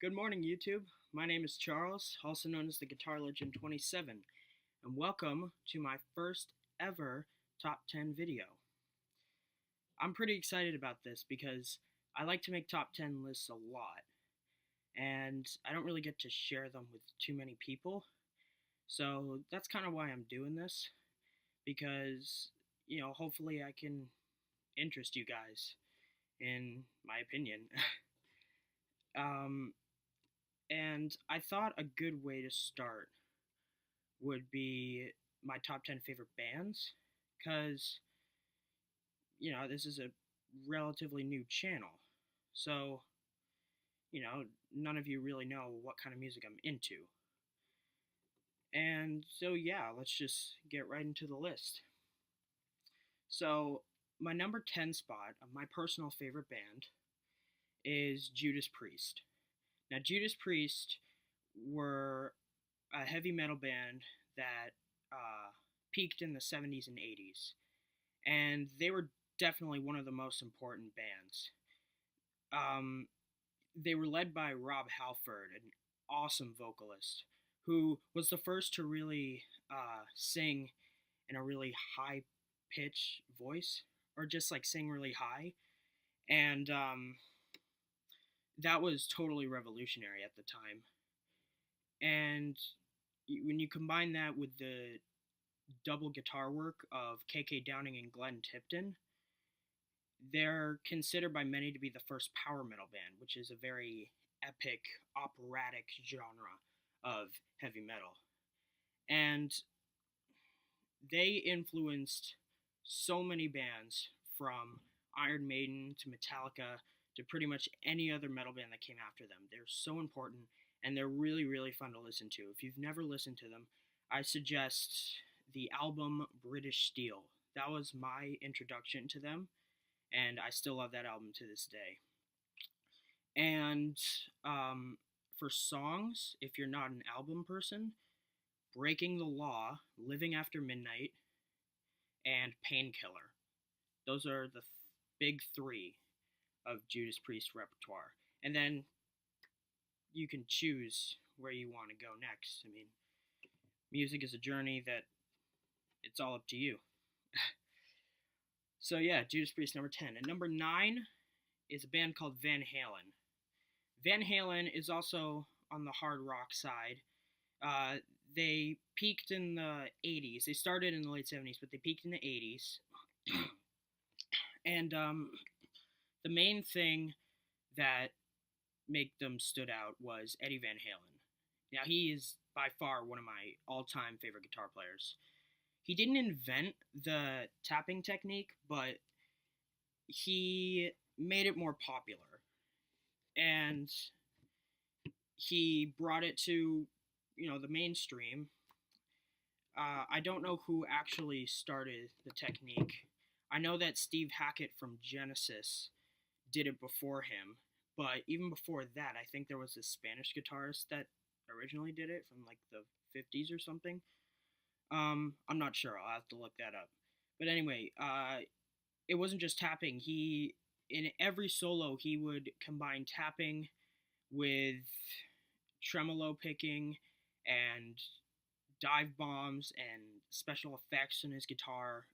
Good morning, YouTube. My name is Charles, also known as the Guitar Legend 27, and welcome to my first ever top 10 video. I'm pretty excited about this because I like to make top 10 lists a lot, and I don't really get to share them with too many people. So that's kind of why I'm doing this, because, hopefully I can interest you guys in my opinion. um, and I thought a good way to start would be my top 10 favorite bands because, this is a relatively new channel. So, none of you really know what kind of music I'm into. And so, yeah, let's just get right into the list. So, my number 10 spot of my personal favorite band is Judas Priest. Now, Judas Priest were a heavy metal band that peaked in the 70s and 80s, and they were definitely one of the most important bands. They were led by Rob Halford, an awesome vocalist, who was the first to really sing in a really high pitch voice, or just like sing really high. And that was totally revolutionary at the time. And when you combine that with the double guitar work of KK Downing and Glenn Tipton, they're considered by many to be the first power metal band, which is a very epic, operatic genre of heavy metal. And they influenced so many bands from Iron Maiden to Metallica to pretty much any other metal band that came after them. They're so important and they're really, really fun to listen to. If you've never listened to them, I suggest the album British Steel. That was my introduction to them, and I still love that album to this day. And for songs, if you're not an album person, Breaking the Law, Living After Midnight, and Painkiller. Those are the big three of Judas Priest repertoire. And then you can choose where you want to go next. I mean, music is a journey that it's all up to you. So yeah, Judas Priest number 10. And number 9 is a band called Van Halen. Van Halen is also on the hard rock side. They peaked in the 80s. They started in the late 70s, but they peaked in the 80s. And the main thing that made them stood out was Eddie Van Halen. Now, he is by far one of my all-time favorite guitar players. He didn't invent the tapping technique, but he made it more popular. And he brought it to, the mainstream. I don't know who actually started the technique. I know that Steve Hackett from Genesis did it before him, but even before that, I think there was this Spanish guitarist that originally did it from like the 50s or something. I'm not sure. I'll have to look that up. But anyway, it wasn't just tapping. In every solo, he would combine tapping with tremolo picking and dive bombs and special effects on his guitar,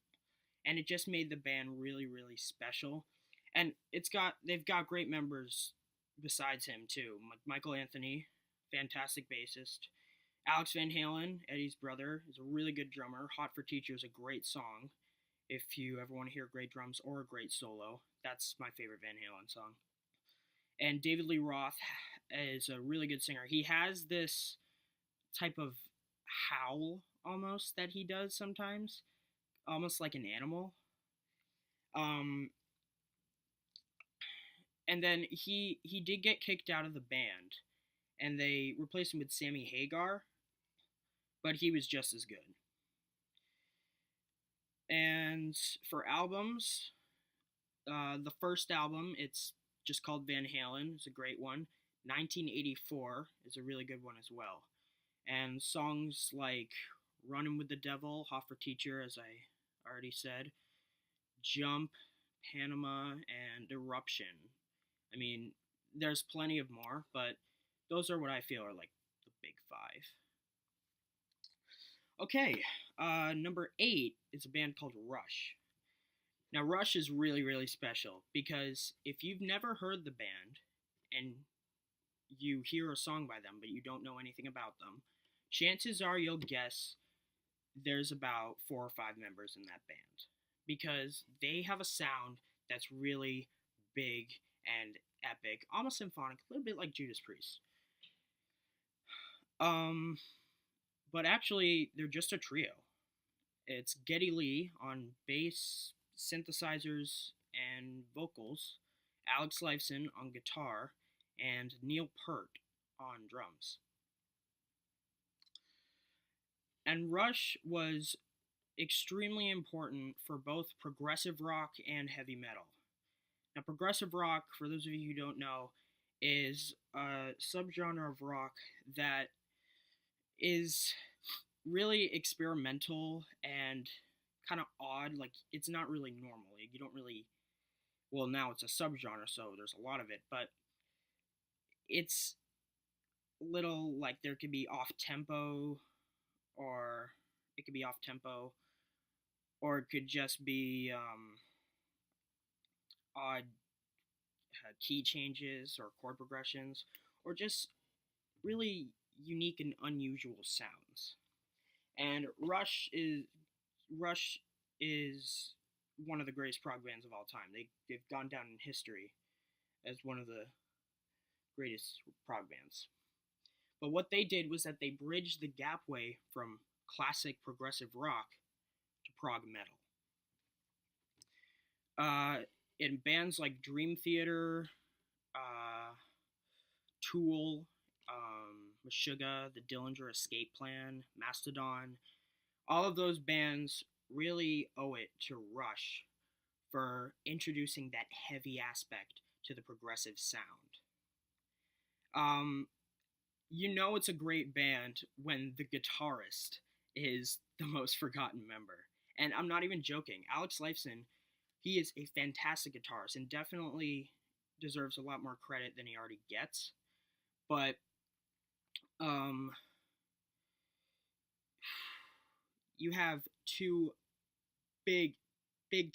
and it just made the band really, really special. And they've got great members besides him too. Michael Anthony, fantastic bassist. Alex Van Halen, Eddie's brother, is a really good drummer. Hot for Teacher is a great song. If you ever want to hear great drums or a great solo, that's my favorite Van Halen song. And David Lee Roth is a really good singer. He has this type of howl almost that he does sometimes, almost like an animal. And then he did get kicked out of the band, and they replaced him with Sammy Hagar, but he was just as good. And for albums, the first album, it's just called Van Halen. It's a great one. 1984 is a really good one as well. And songs like Running with the Devil, Hot for Teacher, as I already said, Jump, Panama, and Eruption. I mean, there's plenty of more, but those are what I feel are like the big five. Okay, number 8 is a band called Rush. Now, Rush is really, really special because if you've never heard the band and you hear a song by them but you don't know anything about them, chances are you'll guess there's about 4 or 5 members in that band because they have a sound that's really big and epic, almost symphonic, a little bit like Judas Priest. Um, but actually, they're just a trio. It's Geddy Lee on bass, synthesizers, and vocals, Alex Lifeson on guitar, and Neil Peart on drums. And Rush was extremely important for both progressive rock and heavy metal. Now, progressive rock, for those of you who don't know, is a subgenre of rock that is really experimental and kind of odd. Like, it's not really normal. You don't really. Well, now it's a subgenre, so there's a lot of it, but it's little like there could be off tempo, or it could be off tempo, or it could just be odd key changes or chord progressions, or just really unique and unusual sounds. And Rush is one of the greatest prog bands of all time. They've gone down in history as one of the greatest prog bands. But what they did was that they bridged the gap way from classic progressive rock to prog metal. In bands like Dream Theater, Tool, Meshuggah, the Dillinger Escape Plan, Mastodon, all of those bands really owe it to Rush for introducing that heavy aspect to the progressive sound. You know it's a great band when the guitarist is the most forgotten member. And I'm not even joking. Alex Lifeson, he is a fantastic guitarist and definitely deserves a lot more credit than he already gets. But you have two big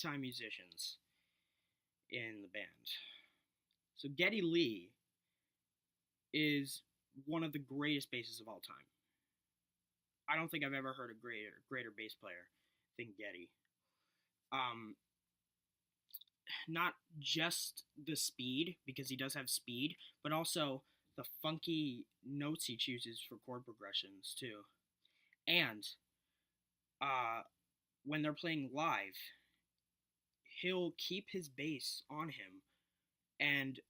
time musicians in the band. So Geddy Lee is one of the greatest bassists of all time. I don't think I've ever heard a greater bass player than Geddy. Not just the speed, because he does have speed, but also the funky notes he chooses for chord progressions too. And when they're playing live, he'll keep his bass on him and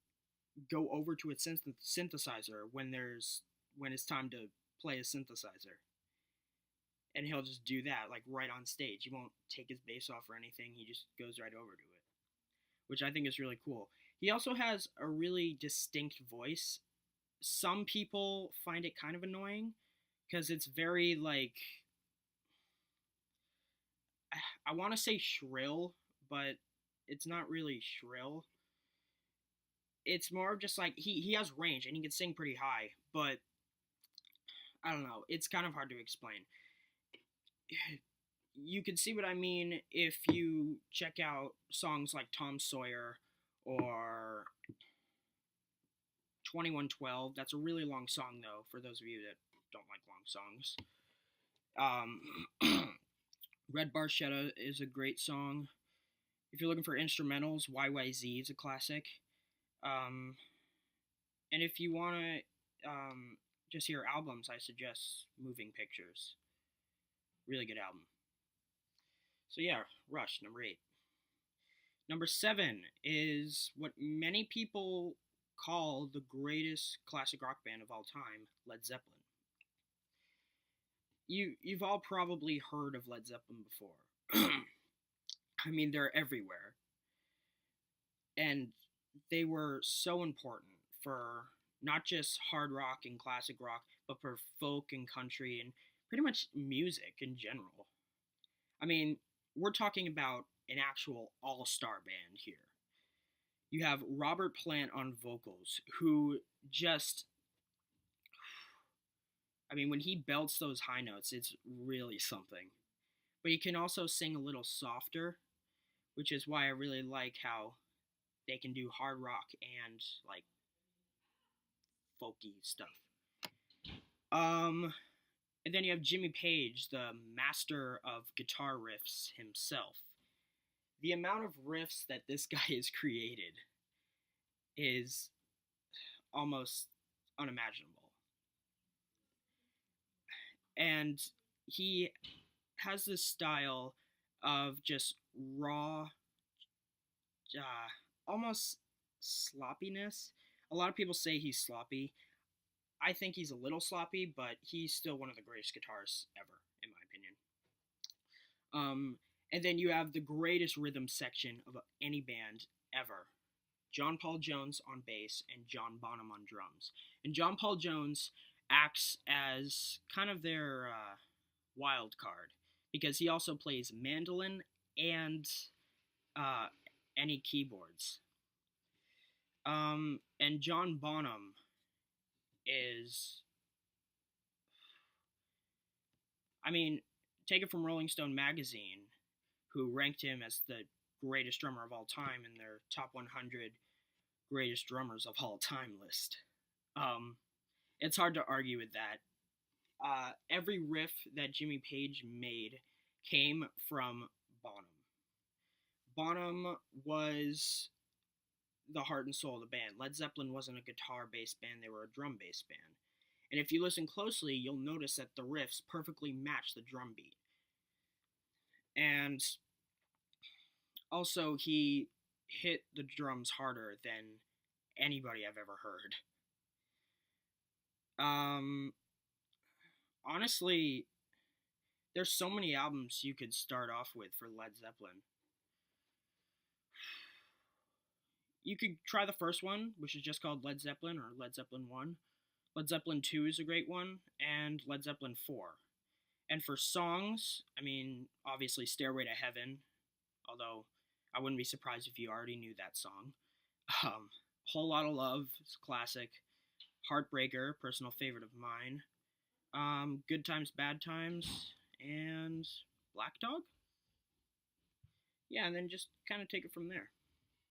go over to a synthesizer when it's time to play a synthesizer. And he'll just do that, like, right on stage. He won't take his bass off or anything. He just goes right over to it, which I think is really cool. He also has a really distinct voice. Some people find it kind of annoying because it's very, like, I want to say shrill, but it's not really shrill. It's more of just like he has range and he can sing pretty high, but I don't know. It's kind of hard to explain. You can see what I mean if you check out songs like Tom Sawyer or 2112. That's a really long song, though, for those of you that don't like long songs. Red Barchetta is a great song. If you're looking for instrumentals, YYZ is a classic. And if you want to just hear albums, I suggest Moving Pictures. Really good album. So yeah, Rush, number 8. Number 7 is what many people call the greatest classic rock band of all time, Led Zeppelin. You've all probably heard of Led Zeppelin before. I mean, they're everywhere. And they were so important for not just hard rock and classic rock, but for folk and country and pretty much music in general. I mean, we're talking about an actual all-star band here. You have Robert Plant on vocals, who just I mean, when he belts those high notes, it's really something. But he can also sing a little softer, which is why I really like how they can do hard rock and like folky stuff. Um, and then you have Jimmy Page, the master of guitar riffs himself. The amount of riffs that this guy has created is almost unimaginable. And he has this style of just raw, almost sloppiness. A lot of people say he's sloppy. I think he's a little sloppy, but he's still one of the greatest guitarists ever, in my opinion. And then you have the greatest rhythm section of any band ever. John Paul Jones on bass and John Bonham on drums. And John Paul Jones acts as kind of their wild card because he also plays mandolin and any keyboards. And John Bonham is, I mean, take it from Rolling Stone magazine, who ranked him as the greatest drummer of all time in their top 100 greatest drummers of all time list. It's hard to argue with that. Every riff that Jimmy Page made came from Bonham. Bonham was the heart and soul of the band. Led Zeppelin wasn't a guitar-based band, they were a drum-based band. And if you listen closely, you'll notice that the riffs perfectly match the drum beat. And also, he hit the drums harder than anybody I've ever heard. Honestly, there's so many albums you could start off with for Led Zeppelin. You could try the first one, which is just called Led Zeppelin or Led Zeppelin 1. Led Zeppelin 2 is a great one, and Led Zeppelin 4. And for songs, I mean, obviously Stairway to Heaven, although I wouldn't be surprised if you already knew that song. Whole Lotta Love is a classic. Heartbreaker, personal favorite of mine. Good Times, Bad Times, and Black Dog? Yeah, and then just kind of take it from there.